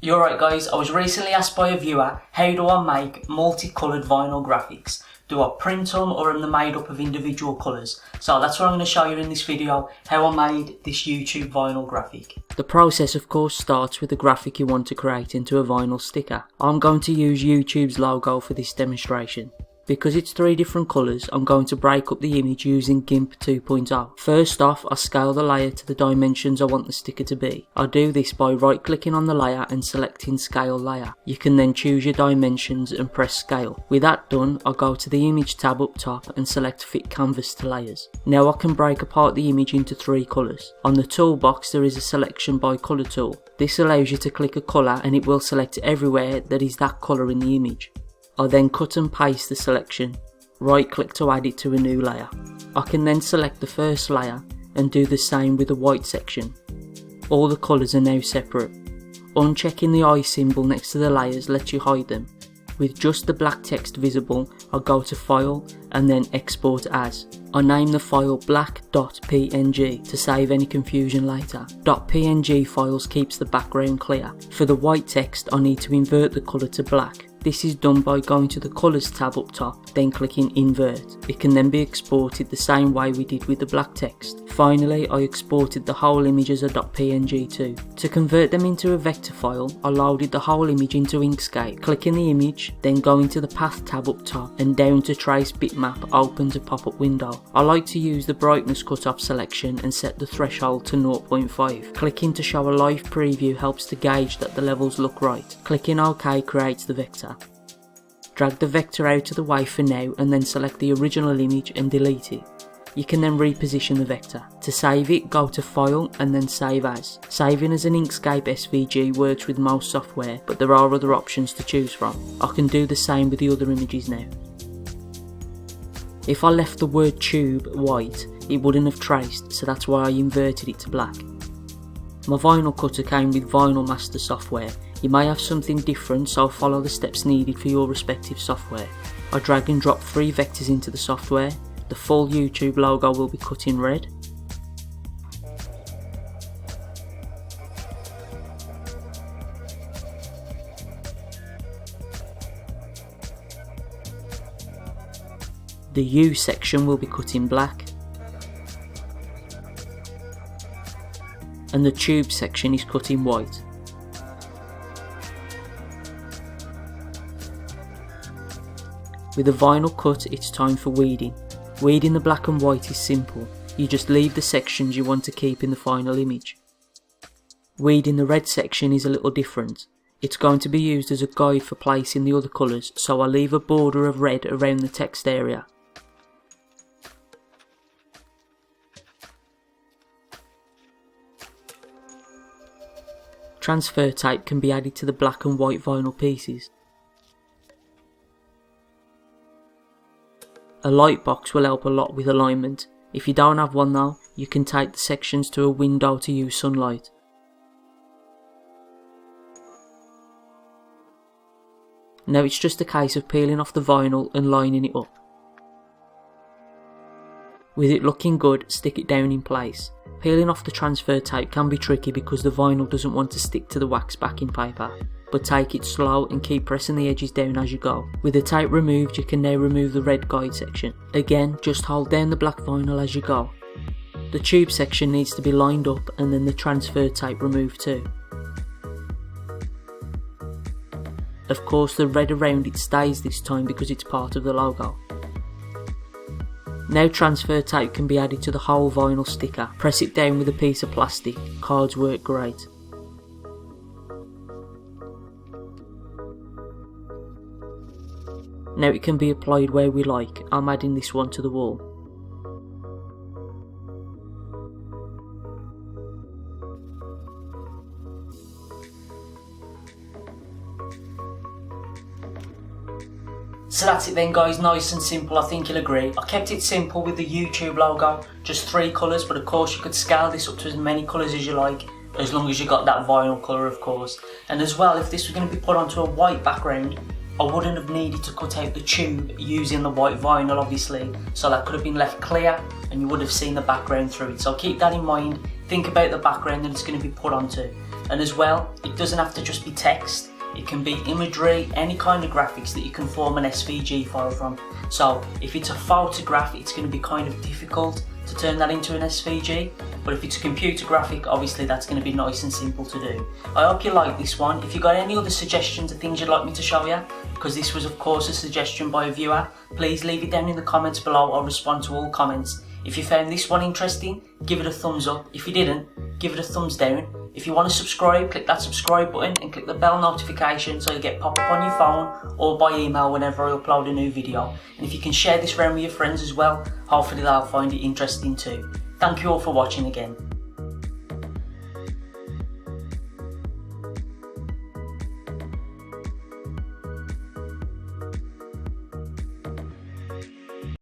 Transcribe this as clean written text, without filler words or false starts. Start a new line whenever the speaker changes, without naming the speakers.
You're right guys, I was recently asked by a viewer, how do I make multicoloured vinyl graphics? Do I print them or am they made up of individual colours? So that's what I'm going to show you in this video, how I made this YouTube vinyl graphic. The process of course starts with the graphic you want to create into a vinyl sticker. I'm going to use YouTube's logo for this demonstration. Because it's 3 different colours, I'm going to break up the image using GIMP 2.0. First off, I scale the layer to the dimensions I want the sticker to be. I do this by right clicking on the layer and selecting Scale Layer. You can then choose your dimensions and press Scale. With that done, I go to the Image tab up top and select Fit Canvas to Layers. Now I can break apart the image into 3 colours. On the toolbox there is a Selection by Colour tool. This allows you to click a colour and it will select everywhere that is that colour in the image. I then cut and paste the selection, right click to add it to a new layer. I can then select the first layer and do the same with the white section. All the colours are now separate. Unchecking the eye symbol next to the layers lets you hide them. With just the black text visible, I go to File and then Export As. I name the file black.png to save any confusion later. .png files keeps the background clear. For the white text I need to invert the colour to black. This is done by going to the Colours tab up top, then clicking Invert. It can then be exported the same way we did with the black text. Finally, I exported the whole image as a .png too. To convert them into a vector file, I loaded the whole image into Inkscape. Clicking the image, then going to the Path tab up top and down to Trace Bitmap opens a pop-up window. I like to use the brightness cutoff selection and set the threshold to 0.5. Clicking to show a live preview helps to gauge that the levels look right. Clicking OK creates the vector. Drag the vector out of the way for now and then select the original image and delete it. You can then reposition the vector. To save it, go to File and then Save As. Saving as an Inkscape SVG works with most software, but there are other options to choose from. I can do the same with the other images now. If I left the word tube white, it wouldn't have traced, so that's why I inverted it to black. My vinyl cutter came with Vinyl Master software. You may have something different, so follow the steps needed for your respective software. I drag and drop 3 vectors into the software. The full YouTube logo will be cut in red. The U section will be cut in black. And the tube section is cut in white. With the vinyl cut, it's time for weeding. Weeding the black and white is simple. You just leave the sections you want to keep in the final image. Weeding the red section is a little different. It's going to be used as a guide for placing the other colours, so I leave a border of red around the text area. Transfer tape can be added to the black and white vinyl pieces. A light box will help a lot with alignment. If you don't have one though, you can take the sections to a window to use sunlight. Now it's just a case of peeling off the vinyl and lining it up. With it looking good, stick it down in place. Peeling off the transfer tape can be tricky because the vinyl doesn't want to stick to the wax backing paper. But take it slow and keep pressing the edges down as you go. With the tape removed, you can now remove the red guide section. Again, just hold down the black vinyl as you go. The tube section needs to be lined up and then the transfer tape removed too. Of course, the red around it stays this time because it's part of the logo. Now transfer tape can be added to the whole vinyl sticker. Press it down with a piece of plastic. Cards work great. Now it can be applied where we like. I'm adding this one to the wall. So that's it then guys, nice and simple, I think you'll agree. I kept it simple with the YouTube logo, just 3 colours, but of course you could scale this up to as many colours as you like, as long as you got that vinyl colour of course. And as well, if this was going to be put onto a white background, I wouldn't have needed to cut out the tube using the white vinyl obviously, so that could have been left clear and you would have seen the background through it. So keep that in mind, think about the background that it's going to be put onto. And as well, it doesn't have to just be text. It can be imagery, any kind of graphics that you can form an SVG file from. So if it's a photograph, it's going to be kind of difficult to turn that into an SVG. But if it's a computer graphic, obviously that's going to be nice and simple to do. I hope you like this one. If you've got any other suggestions of things you'd like me to show you, because this was of course a suggestion by a viewer, please leave it down in the comments below. I'll respond to all comments. If you found this one interesting, give it a thumbs up. If you didn't, give it a thumbs down. If you want to subscribe, click that subscribe button and click the bell notification so you get pop up on your phone or by email whenever I upload a new video. And if you can share this around with your friends as well, hopefully they'll find it interesting too. Thank you all for watching again.